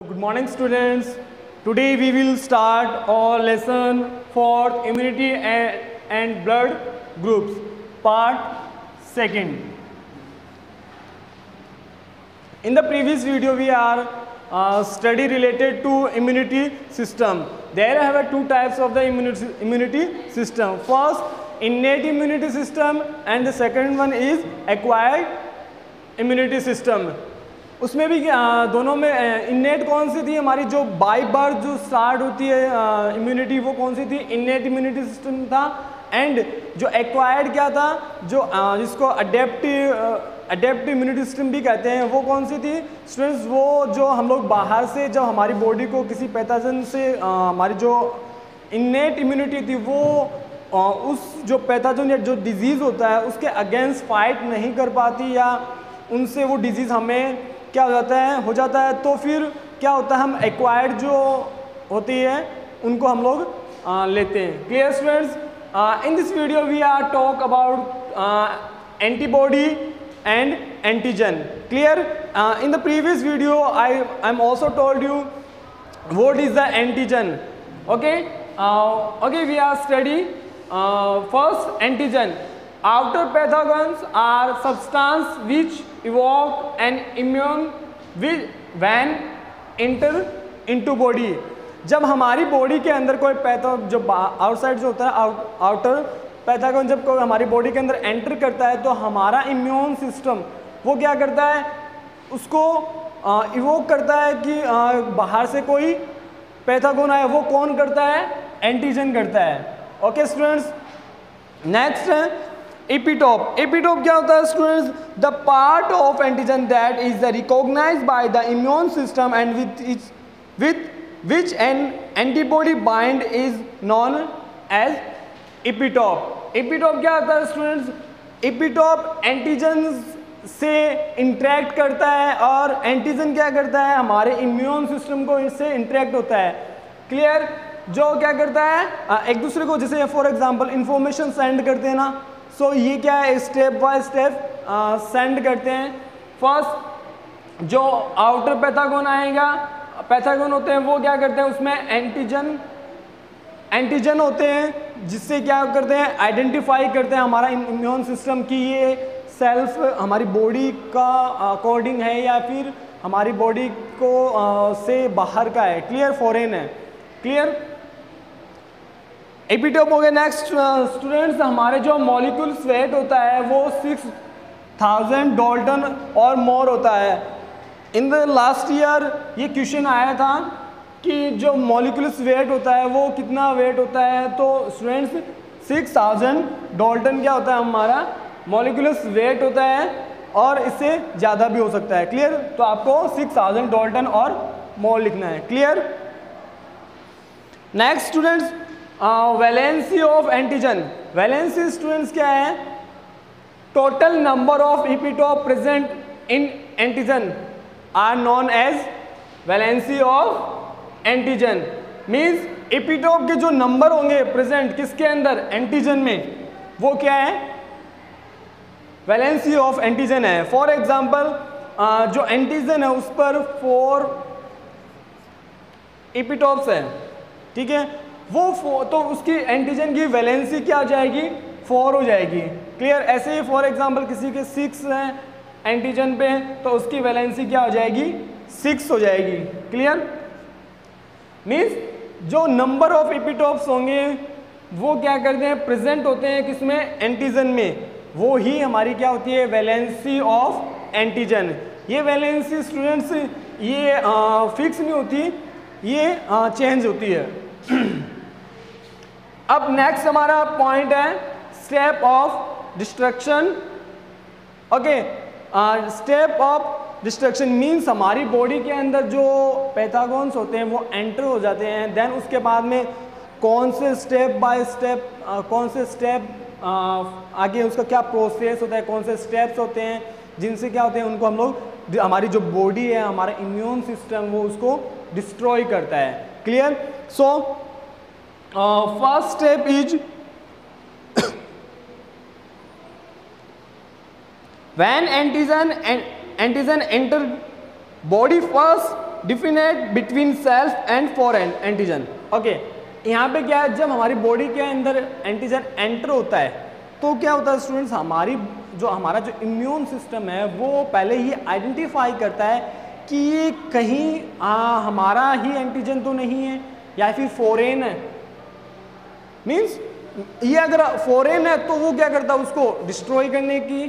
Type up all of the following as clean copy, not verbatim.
Good morning students. Today we will start our lesson for immunity and blood groups part 2nd. In the previous video we are study related to immunity system. There I have two types of the immunity system. First innate immunity system and the second one is acquired immunity system. उसमें भी दोनों में innate कौन सी थी हमारी, जो by birth जो start होती है इम्यूनिटी, वो कौन सी थी, इन्नेट इम्यूनिटी सिस्टम था. एंड जो एक्वायर्ड क्या था, जो जिसको अडेप्टिव इम्यूनिटी सिस्टम भी कहते हैं, वो कौन सी थी स्टूडेंट्स? वो जो हम लोग बाहर से जब हमारी बॉडी को किसी पैथोजन से हमारी जो इन्नेट इम्यूनिटी थी वो उस जो पैथोजन या जो डिजीज़ होता है उसके अगेंस्ट फाइट नहीं कर पाती या उनसे वो डिजीज़ हमें क्या हो जाता है. तो फिर क्या होता है, हम एक्वायर्ड जो होती है उनको हम लोग लेते हैं. Clear students? In this video we are talk about antibody and antigen. Clear? In the previous video I am also told you what is the antigen. Okay we are study first antigen. Outer pathogens are substance which evoke an immune when enter into body. जब हमारी body के अंदर कोई जो outside जो होता है outer pathogen जब कोई हमारी बॉडी के अंदर एंटर करता है तो हमारा इम्यून सिस्टम वो क्या करता है, उसको इवोक करता है कि बाहर से कोई पैथोजन आए. वो कौन करता है? एंटीजन करता है. ओके स्टूडेंट्स, नेक्स्ट है एपिटोप. एपिटोप क्या होता है students? The part of antigen that is recognised by the immune system and with which an antibody bind is known as epitope. Epitope क्या होता है स्टूडेंट्स? एपिटोप एंटीजन से interact करता है और एंटीजन क्या करता है, हमारे इम्यून सिस्टम को इससे इंटरेक्ट होता है. क्लियर? जो क्या करता है एक दूसरे को, जैसे फॉर एग्जांपल इंफॉर्मेशन सेंड करते हैं ना, सो ये क्या है, स्टेप बाय स्टेप सेंड करते हैं. फर्स्ट जो आउटर पैथोजन होते हैं वो क्या करते हैं, उसमें एंटीजन होते हैं जिससे क्या करते हैं, आइडेंटिफाई करते हैं हमारा इम्यून सिस्टम की ये सेल्फ हमारी बॉडी का अकॉर्डिंग है या फिर हमारी बॉडी को से बाहर का है. क्लियर? फॉरेन है. क्लियर? एपिटोप हो गया. नेक्स्ट स्टूडेंट्स, हमारे जो मॉलिक्यूल्स वेट होता है वो 6000 डाल्टन और मोर होता है. इन द लास्ट ईयर ये क्वेश्चन आया था कि जो मॉलिक्यूल्स वेट होता है वो कितना वेट होता है. तो स्टूडेंट्स 6000 डाल्टन क्या होता है, हमारा मॉलिक्यूल्स वेट होता है और इससे ज़्यादा भी हो सकता है. क्लियर? तो आपको 6000 डाल्टन और मोर लिखना है. Clear? Next students, valency of antigen. Valency students क्या है? Total number of epitope present in antigen are known as valency of antigen. Means epitope के जो नंबर होंगे प्रेजेंट किसके अंदर, एंटीजन में, वो क्या है, वैलेंसी ऑफ एंटीजन है. फॉर एग्जांपल जो एंटीजन है उस पर 4 एपिटोप्स है. ठीक है? वो तो उसकी एंटीजन की वैलेंसी क्या हो जाएगी, 4 हो जाएगी. क्लियर? ऐसे ही फॉर एग्जांपल किसी के 6 हैं एंटीजन पे तो उसकी वैलेंसी क्या हो जाएगी, 6 हो जाएगी. क्लियर? मीन्स जो नंबर ऑफ एपिटोप्स होंगे वो क्या करते हैं, प्रेजेंट होते हैं किसमें, एंटीजन में, वो ही हमारी क्या होती है, वैलेंसी ऑफ एंटीजन. ये वैलेंसी स्टूडेंट्स ये फिक्स नहीं होती, ये चेंज होती है. अब नेक्स्ट हमारा पॉइंट है step of destruction. Okay, step of destruction means हमारी बॉडी के अंदर जो पैथोजन्स होते हैं वो एंटर हो जाते हैं. देन उसके बाद में कौन से स्टेप बाय स्टेप कौन से स्टेप आगे उसका क्या प्रोसेस होता है, कौन से स्टेप्स होते हैं जिनसे क्या होते हैं उनको हम लोग हमारी जो बॉडी है हमारा इम्यून सिस्टम वो उसको डिस्ट्रॉय करता है. Clear? So first step is when antigen enter body, first definite between self and foreign antigen. Okay, यहाँ पे क्या है, जब हमारी बॉडी के अंदर एंटीजन एंटर होता है तो क्या होता है स्टूडेंट्स, हमारा जो इम्यून सिस्टम है वो पहले ही आइडेंटिफाई करता है कि ये कहीं हमारा ही एंटीजन तो नहीं है या फिर फॉरेन है। मीन्स ये अगर फॉरेन है तो वो क्या करता है, उसको डिस्ट्रॉय करने की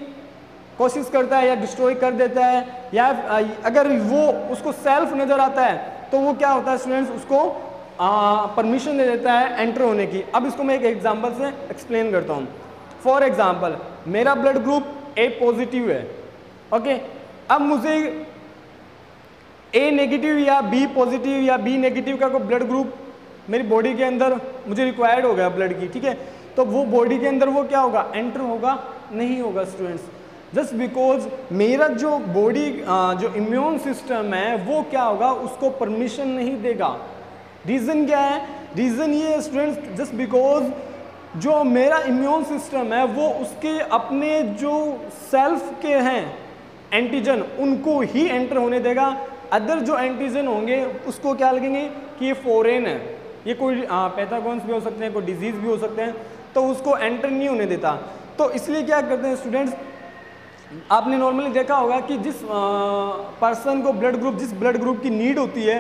कोशिश करता है या डिस्ट्रॉय कर देता है, या अगर वो उसको सेल्फ नज़र आता है तो वो क्या होता है स्टूडेंट्स, उसको परमिशन दे देता है एंटर होने की। अब इसको मैं एक एग्जांपल से एक्सप्लेन करता हूँ। फॉर एग्जांपल, मेरा ब्लड ग्रुप ए पॉजिटिव है। ओके, अब मुझे ए नेगेटिव या बी पॉजिटिव या बी नेगेटिव का कोई ब्लड ग्रुप मेरी बॉडी के अंदर मुझे रिक्वायर्ड हो गया ब्लड की, ठीक है, तो वो बॉडी के अंदर वो क्या होगा, एंटर होगा नहीं होगा स्टूडेंट्स, जस्ट बिकॉज मेरा जो बॉडी जो इम्यून सिस्टम है वो क्या होगा, उसको परमिशन नहीं देगा। रीज़न क्या है, रीज़न ये है स्टूडेंट्स, जस्ट बिकॉज जो मेरा इम्यून सिस्टम है वो उसके अपने जो सेल्फ के हैं एंटीजन उनको ही एंटर होने देगा। अदर जो एंटीजन होंगे उसको क्या लगेंगे कि ये फॉरेन है, ये कोई पैथोजेन्स भी हो सकते हैं, कोई डिजीज़ भी हो सकते हैं, तो उसको एंटर नहीं होने देता। तो इसलिए क्या करते हैं स्टूडेंट्स, आपने नॉर्मली देखा होगा कि जिस पर्सन को जिस ब्लड ग्रुप की नीड होती है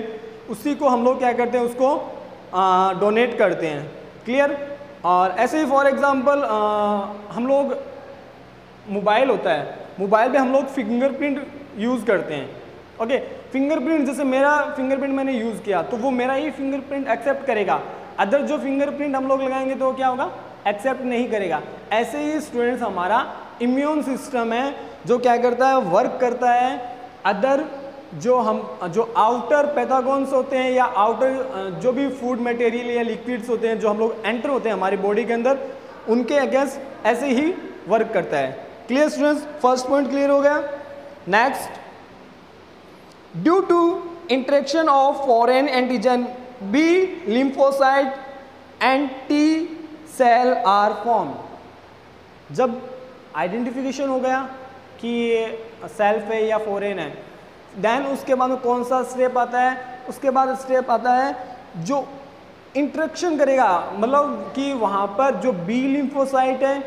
उसी को हम लोग क्या करते हैं, उसको डोनेट करते हैं। क्लियर। और ऐसे ही फॉर एग्जांपल हम लोग मोबाइल होता है, मोबाइल पे हम लोग फिंगरप्रिंट यूज़ करते हैं। ओके, फिंगरप्रिंट, जैसे मेरा फिंगरप्रिंट मैंने यूज़ किया तो वो मेरा ही फिंगरप्रिंट एक्सेप्ट करेगा, अदर जो फिंगरप्रिंट हम लोग लगाएंगे तो क्या होगा, एक्सेप्ट नहीं करेगा। ऐसे ही स्टूडेंट्स हमारा इम्यून सिस्टम है जो क्या करता है, वर्क करता है अदर जो आउटर पैथोजेन्स होते हैं या आउटर जो भी फूड मटेरियल या लिक्विड्स होते हैं जो हम लोग एंटर होते हैं हमारी बॉडी के अंदर, उनके अगेंस्ट ऐसे ही वर्क करता है। Clear students, first point clear हो गया। Next, due to interaction of foreign antigen B lymphocyte and T cell are form. जब आइडेंटिफिकेशन हो गया कि सेल्फ है या फॉरेन है, देन उसके बाद में कौन सा स्टेप आता है, उसके बाद स्टेप आता है जो इंटरेक्शन करेगा, मतलब कि वहाँ पर जो बी लिम्फोसाइट है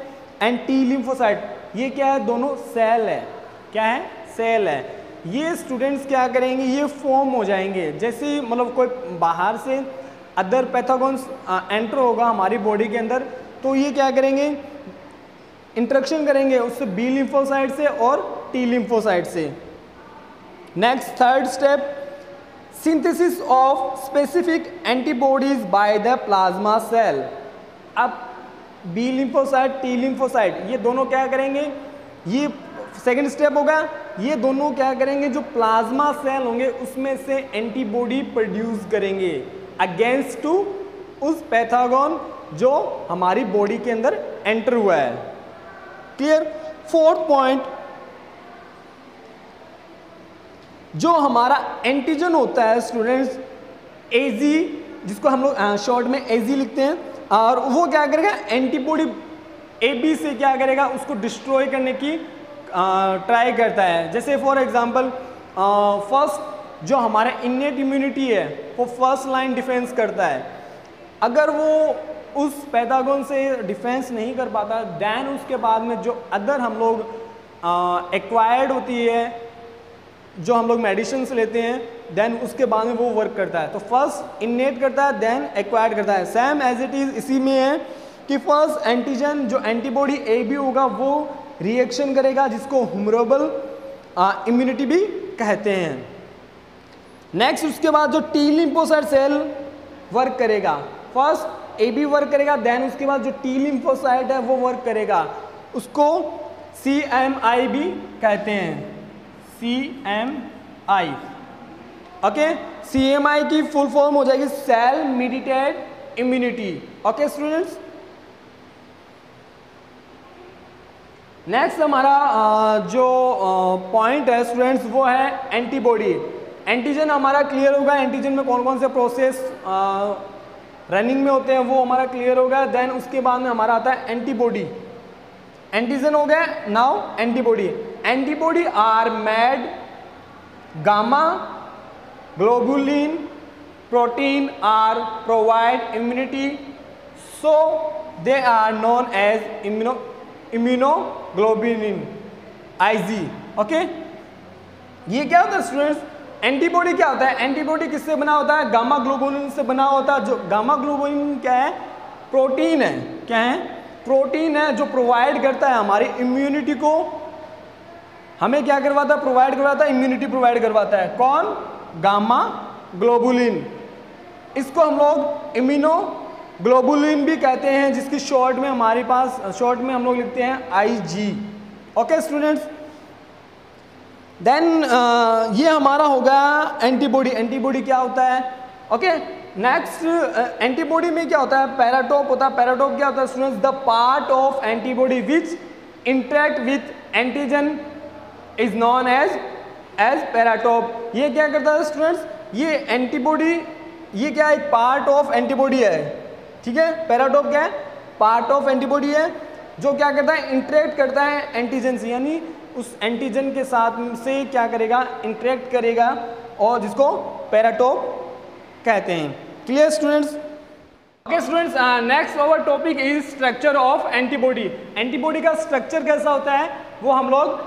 एंड टी लिम्फोसाइट, ये क्या है, दोनों सेल है। क्या है, सेल है। ये स्टूडेंट्स क्या करेंगे, ये फॉर्म हो जाएंगे। जैसे मतलब कोई बाहर से अदर पैथोजेन्स एंटर होगा हमारी बॉडी के अंदर, तो ये क्या करेंगे, इंटरेक्शन करेंगे उससे बी लिम्फोसाइट से और टी लिम्फोसाइट से। Next, third step, synthesis of specific antibodies by the plasma cell. अब बी लिम्फोसाइट, टी लिम्फोसाइट, ये दोनों क्या करेंगे, ये सेकेंड स्टेप होगा, ये दोनों क्या करेंगे, जो प्लाज्मा सेल होंगे उसमें से एंटीबॉडी प्रोड्यूस करेंगे अगेंस्ट टू उस पैथोजन जो हमारी बॉडी के अंदर एंटर हुआ है। क्लियर। फोर्थ पॉइंट, जो हमारा एंटीजन होता है स्टूडेंट्स, एजी, जिसको हम लोग शॉर्ट में एजी लिखते हैं, और वो क्या करेगा, एंटीबॉडी एबी से क्या करेगा, उसको डिस्ट्रॉय करने की ट्राई करता है। जैसे फॉर एग्जांपल फर्स्ट जो हमारा इन्नेट इम्यूनिटी है वो फर्स्ट लाइन डिफेंस करता है। अगर वो उस पैथोजन से डिफेंस नहीं कर पाता, देन उसके बाद में जो अदर हम लोग एक्वायर्ड होती है, जो हम लोग मेडिसिन लेते हैं, देन उसके बाद में वो वर्क करता है। तो फर्स्ट इन्नेट करता है, देन एक्वायर्ड करता है। सेम एज इट इज इसी में है कि फर्स्ट एंटीजन जो एंटीबॉडी ए बी होगा वो रिएक्शन करेगा, जिसको ह्यूमरेबल इम्यूनिटी भी कहते हैं। नेक्स्ट, उसके बाद जो टी लिम्फोसाइट सेल वर्क करेगा, फर्स्ट ए बी वर्क करेगा, देन उसके बाद जो टी लिम्फोसाइट है वो वर्क करेगा, उसको CMI भी कहते हैं। CMI, ओके, CMI की फुल फॉर्म हो जाएगी cell mediated immunity. Okay students, next हमारा जो पॉइंट है स्टूडेंट्स वो है एंटीबॉडी। एंटीजन हमारा क्लियर होगा, एंटीजन में कौन कौन से प्रोसेस रनिंग में होते हैं वो हमारा क्लियर होगा। देन उसके बाद में हमारा आता है एंटीबॉडी। एंटीजन हो गया, now antibody. Antibody are made gamma globulin, protein are provide immunity, so they are known as immunoglobulin Ig. Okay, ये क्या होता है स्टूडेंट्स? एंटीबॉडी क्या होता है? एंटीबॉडी किससे बना होता है? गामा ग्लोबुलिन से बना होता है। जो गामा ग्लोबुलिन क्या है? प्रोटीन है। क्या है? प्रोटीन है जो प्रोवाइड करता है हमारी इम्यूनिटी को। हमें क्या करवाता है? प्रोवाइड करवाता है, इम्यूनिटी प्रोवाइड करवाता है। कौन? Gamma globulin. इसको हम लोग इम्यूनोग्लोबुलिन भी कहते हैं, जिसकी शॉर्ट में हमारे पास शॉर्ट में हम लोग लिखते हैं IG। ओके स्टूडेंट्स, देन ये हमारा होगा एंटीबॉडी। एंटीबॉडी क्या होता है? ओके, नेक्स्ट एंटीबॉडी में क्या होता है? पैराटोप होता है। पैराटोप क्या होता है students? The part of antibody which interact with antigen is known as paratope. ये क्या करता है स्टूडेंट्स? ये एंटीबॉडी, ये क्या है? एक पार्ट ऑफ एंटीबॉडी है। ठीक है, पैराटोप क्या है? पार्ट ऑफ एंटीबॉडी है जो क्या करता है? इंटरेक्ट करता है एंटीजन से, यानी उस एंटीजन के साथ से क्या करेगा? इंटरेक्ट करेगा, और जिसको पैराटोप कहते हैं। Clear students? Okay students, next our topic is structure of antibody. Antibody का स्ट्रक्चर कैसा होता है वो हम लोग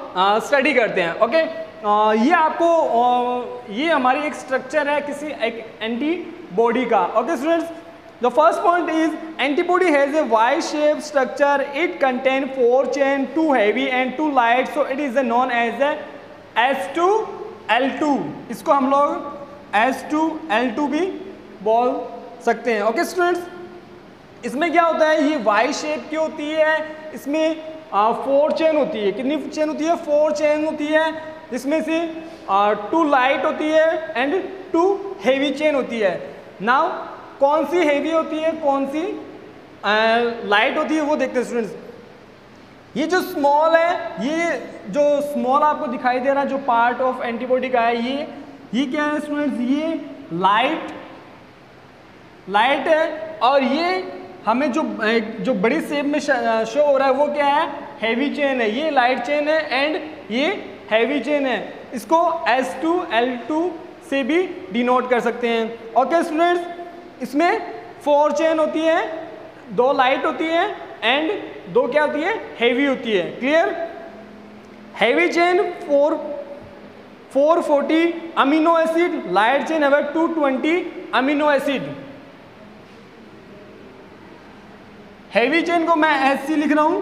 स्टडी करते हैं। ओके, ये आपको ये हमारी एक स्ट्रक्चर है किसी एक एंटीबॉडी का। Okay students, the first point is antibody has a Y-shaped structure. It contain 4 chain, 2 heavy and 2 light, so it is known as the S2L2। इसको हम लोग S2L2 भी बोल सकते हैं। ओके स्टूडेंट्स, इसमें क्या होता है? ये Y शेप की होती है। इसमें 4 चेन होती है। कितनी चेन होती है? 4 चेन होती है, जिसमें से 2 लाइट होती है एंड 2 हेवी चेन होती है। नाउ कौन सी हेवी होती है, कौन सी लाइट होती है, वो देखते हैं स्टूडेंट्स। ये जो स्मॉल है, ये जो स्मॉल आपको दिखाई दे रहा है जो पार्ट ऑफ एंटीबॉडी का है, ये क्या है स्टूडेंट्स? ये लाइट है। और ये हमें जो बड़ी शेप में शो हो रहा है वो क्या है? हेवी चेन है। ये लाइट चेन है एंड ये हेवी चेन है। इसको S2L2 से भी डिनोट कर सकते हैं। ओके स्टूडेंट्स, इसमें 4 चेन होती है, 2 लाइट होती है एंड 2 क्या होती है? हेवी होती है। Clear? Heavy chain 440 amino acid, light chain है 220 अमीनो एसिड। हेवी चेन को मैं SC लिख रहा हूं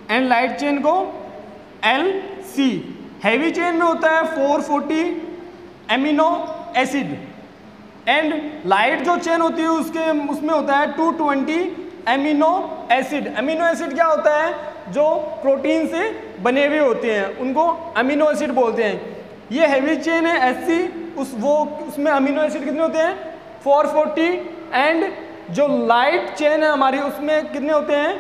एंड लाइट चेन को LC। हेवी चेन में होता है 440 अमीनो एसिड एंड लाइट जो चेन होती है उसमें होता है 220 अमीनो एसिड। अमीनो एसिड क्या होता है? जो प्रोटीन से बने हुए होते हैं उनको अमीनो एसिड बोलते हैं। ये हेवी चेन है SC, उसमें अमीनो एसिड कितने होते हैं? 440 एंड जो लाइट चेन है हमारी उसमें कितने होते हैं?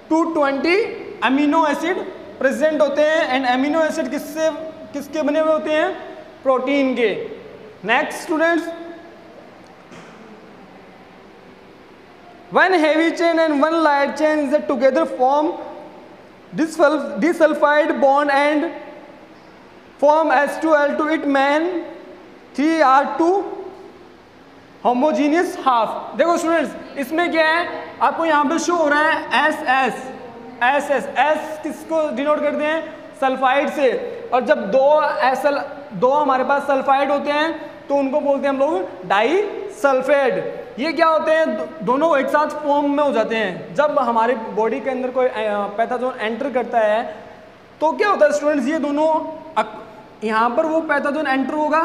220 अमीनो एसिड प्रेजेंट होते हैं। एंड अमीनो एसिड किसके बने हुए होते हैं? प्रोटीन के। Next students, one heavy chain and one light chain is together form disulfide bond and form S2L2. It mean 3 are 2 homogeneous half। देखो स्टूडेंट्स, इसमें क्या है? आपको यहाँ पे शो हो रहा है S किसको डिनोट करते हैं? सल्फाइड से। और जब दो हमारे पास सल्फाइड होते हैं तो उनको बोलते हैं हम लोग डाई सल्फेट। ये क्या होते हैं? दोनों एक साथ फॉर्म में हो जाते हैं। जब हमारे बॉडी के अंदर कोई पैथोजन एंटर करता है तो क्या होता है स्टूडेंट्स? ये दोनों यहाँ पर वो पैथोजन एंटर होगा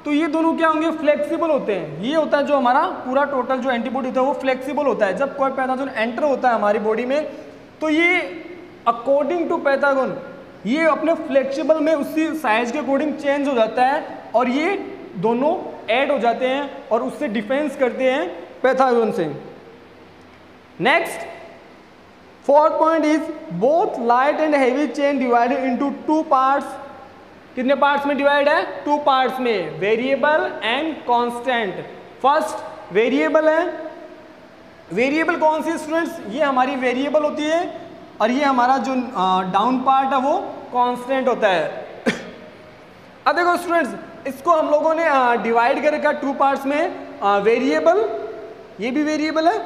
तो ये दोनों क्या होंगे? फ्लेक्सिबल होते हैं। ये होता है जो हमारा पूरा टोटल जो एंटीबॉडी होता है वो फ्लेक्सिबल होता है। जब कोई पैथोजन एंटर होता है हमारी बॉडी में तो ये अकॉर्डिंग टू पैथोजन ये अपने फ्लेक्सिबल में उसी साइज के अकॉर्डिंग चेंज हो जाता है और ये दोनों ऐड हो जाते हैं और उससे डिफेंस करते हैं पैथोजन से। Next, 4th point is both light and heavy chain divided into 2 parts. कितने पार्ट्स में डिवाइड है? 2 पार्ट्स में, variable and constant. First variable है। वेरिएबल कौन सी स्टूडेंट्स? ये हमारी वेरिएबल होती है और ये हमारा जो डाउन पार्ट है वो कांस्टेंट होता है। अब देखो स्टूडेंट्स, इसको हम लोगों ने डिवाइड कर रखा 2 पार्ट्स में, वेरिएबल, ये भी वेरिएबल है,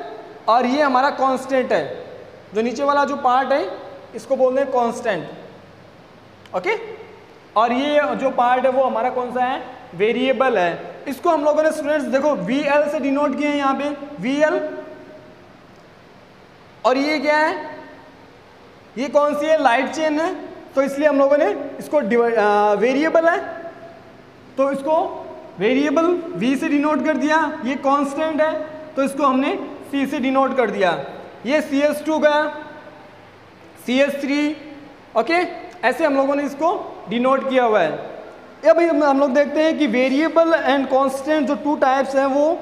और ये हमारा कांस्टेंट है। जो नीचे वाला जो पार्ट है इसको बोलते हैं कांस्टेंट, ओके। और ये जो पार्ट है वो हमारा कौन सा है, वेरिएबल है। इसको हम लोगों ने स्टूडेंट्स देखो VL से डिनोट किए हैं यहाँ पे, VL। और ये क्या है, ये कौन सी है, लाइट चेन है, तो इसलिए हम लोगों ने इसको वेरिएबल है तो इसको वेरिएबल V से डिनोट कर दिया। ये कांस्टेंट है तो इसको हमने C से डिनोट कर दिया। ये CS2 गया, CS3, ओके। ऐसे हम लोगों ने इसको डिनोट किया हुआ है। अब हम लोग देखते हैं कि वेरिएबल एंड कांस्टेंट जो 2 टाइप्स हैं वो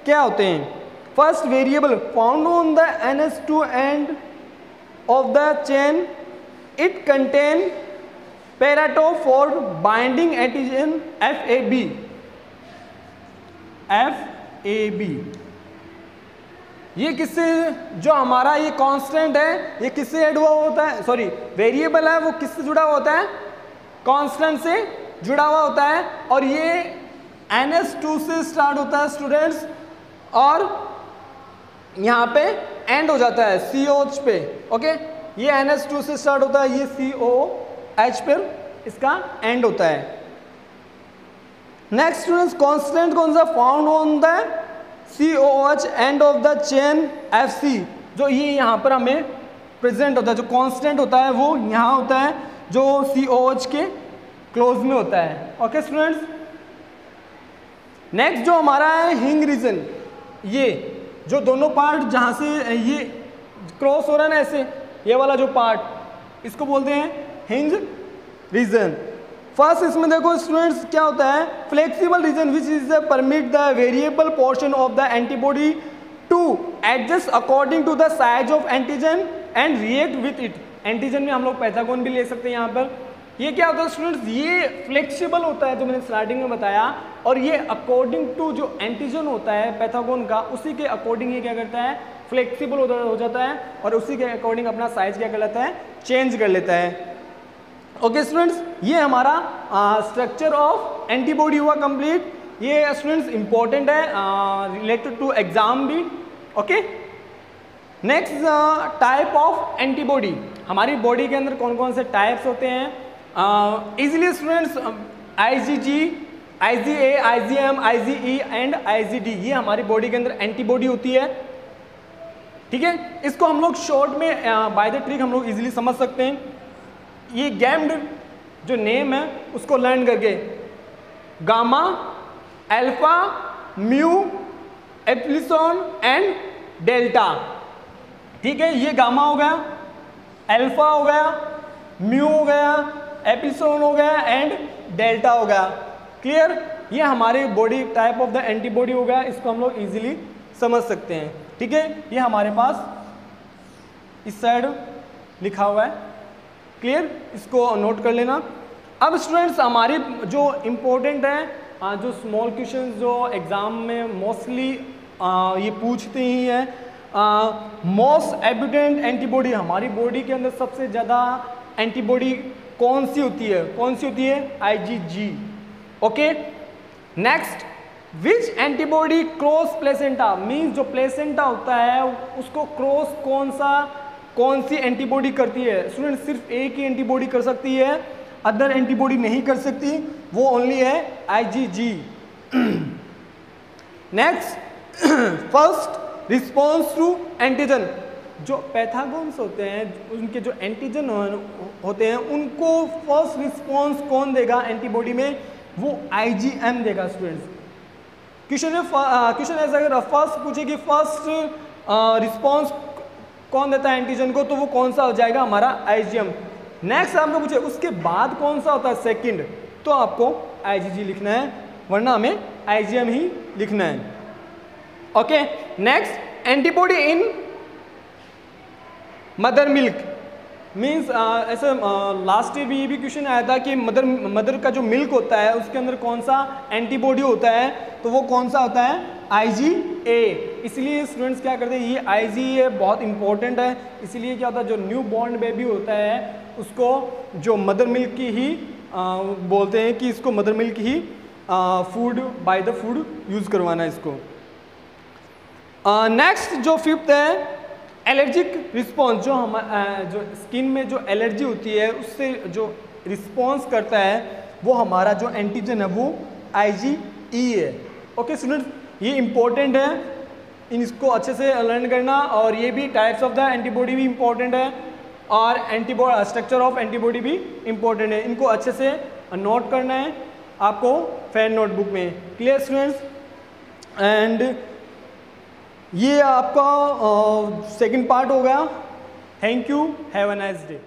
क्या होते हैं। First, variable found on the NH2 end of the chain, it contain paratope for binding antigen FAB। ये किससे, जो हमारा ये कांस्टेंट है ये किससे ऐड हुआ होता है, सॉरी वेरिएबल है वो किससे जुड़ा हुआ होता है, कांस्टेंट से जुड़ा हुआ होता है। और ये NH2 से स्टार्ट होता है स्टूडेंट्स, और यहाँ पे एंड हो जाता है COH पे, ओके। ये NH2 से स्टार्ट होता है, ये COH पर इसका एंड होता है। नेक्स्ट स्टूडेंट्स, कांस्टेंट कौन सा, found on the COH and of the chain FC। जो ये यहाँ पर हमें प्रेजेंट होता है, जो कांस्टेंट होता है वो यहाँ होता है, जो COH के क्लोज में होता है, ओके स्टूडेंट्स। नेक्स्ट जो हमारा है हिंग रीजन, ये जो दोनों पार्ट जहाँ से ये क्रॉस हो रहा है ना ऐसे, ये वाला जो पार्ट इसको बोलते हैं हिंज रीजन। फर्स्ट इसमें देखो स्टूडेंट्स क्या होता है, flexible region which is permit the variable portion of the antibody to adjust according to the size of antigen and react with it. Antigen में हम लोग पैथागोन भी ले सकते हैं यहाँ पर। ये क्या होता है स्टूडेंट्स, ये फ्लेक्सिबल होता है जो मैंने स्टार्टिंग में बताया, और ये अकॉर्डिंग टू जो एंटीजन होता है पैथागोन का उसी के अकॉर्डिंग ये क्या करता है, फ्लेक्सिबल हो जाता है, और उसी के अकॉर्डिंग अपना साइज क्या कर लेता है, चेंज कर लेता है। ओके स्टूडेंट्स, ये हमारा स्ट्रक्चर ऑफ एंटीबॉडी हुआ कंप्लीट। ये स्टूडेंट्स इंपॉर्टेंट है रिलेटेड टू एग्जाम भी, okay. Next, type of antibody. हमारी बॉडी के अंदर कौन कौन से टाइप्स होते हैं easily students, IgG, IgA, IgM, IgE and IgD, ये हमारी बॉडी के अंदर एंटीबॉडी होती है, ठीक है। इसको हम लोग शॉर्ट में बाय द ट्रिक हम लोग इजीली समझ सकते हैं। ये गैम्ड जो नेम है उसको लर्न करके, gamma, alpha, mu, epsilon and delta, ठीक है। ये गामा हो गया, अल्फा हो गया, म्यू हो गया, एप्सिलॉन हो गया एंड डेल्टा हो गया, क्लियर। ये हमारे body type of the antibody हो गया, इसको हम लोग इजीली समझ सकते हैं, ठीक है। ये हमारे पास इस साइड लिखा हुआ है, क्लियर, इसको नोट कर लेना। अब स्टूडेंट्स हमारी जो इम्पोर्टेंट है, जो स्मॉल क्वेश्चन जो एग्जाम में मोस्टली ये पूछते ही हैं, मोस्ट एबिडेंट एंटीबॉडी, हमारी बॉडी के अंदर सबसे ज़्यादा एंटीबॉडी कौन सी होती है, कौन सी होती है, IgG, ओके। नेक्स्ट, विच एंटीबॉडी क्रॉस प्लेसेंटा, मीन्स जो प्लेसेंटा होता है उसको क्रॉस कौन सी एंटीबॉडी करती है। स्टूडेंट सिर्फ एक ही एंटीबॉडी कर सकती है, अदर एंटीबॉडी नहीं कर सकती, वो ओनली है IgG। Next, first response to antigen, जो पैथागोन्स होते हैं उनके जो एंटीजन होते हैं उनको फर्स्ट रिस्पॉन्स कौन देगा एंटीबॉडी में, वो IgM देगा स्टूडेंट्स। क्वेश्चन ऐसा अगर फर्स्ट पूछे कि फर्स्ट रिस्पॉन्स कौन देता है एंटीजन को, तो वो कौन सा हो जाएगा, हमारा IgM। नेक्स्ट आपको पूछे उसके बाद कौन सा होता है सेकंड, तो आपको IgG लिखना है, वरना हमें IgM ही लिखना है, ओके। नेक्स्ट, एंटीबॉडी इन मदर मिल्क, मीन्स ऐसे लास्ट ईयर भी ये भी क्वेश्चन आया था कि मदर का जो मिल्क होता है उसके अंदर कौन सा एंटीबॉडी होता है, तो वो कौन सा होता है, IgA। इसलिए स्टूडेंट्स क्या करते हैं, ये IgA बहुत इंपॉर्टेंट है। इसीलिए क्या होता है, जो न्यू बॉर्न बेबी होता है उसको जो मदर मिल्क की ही बोलते हैं कि इसको mother milk he food by the food use करवाना है इसको। नेक्स्ट जो फिफ्थ है एलर्जिक रिस्पॉन्स, जो जो स्किन में जो एलर्जी होती है उससे जो रिस्पॉन्स करता है वो हमारा जो एंटीजन है वो IgE है। ओके स्टूडेंट्स, ये इम्पोर्टेंट है, इसको अच्छे से लर्न करना। और ये भी टाइप्स ऑफ द एंटीबॉडी भी इम्पोर्टेंट है और स्ट्रक्चर ऑफ एंटीबॉडी भी इम्पोर्टेंट है, इनको अच्छे से नोट करना है आपको फैन नोटबुक में। Clear students? एंड ये आपका सेकंड पार्ट हो गया। Thank you, have a nice day.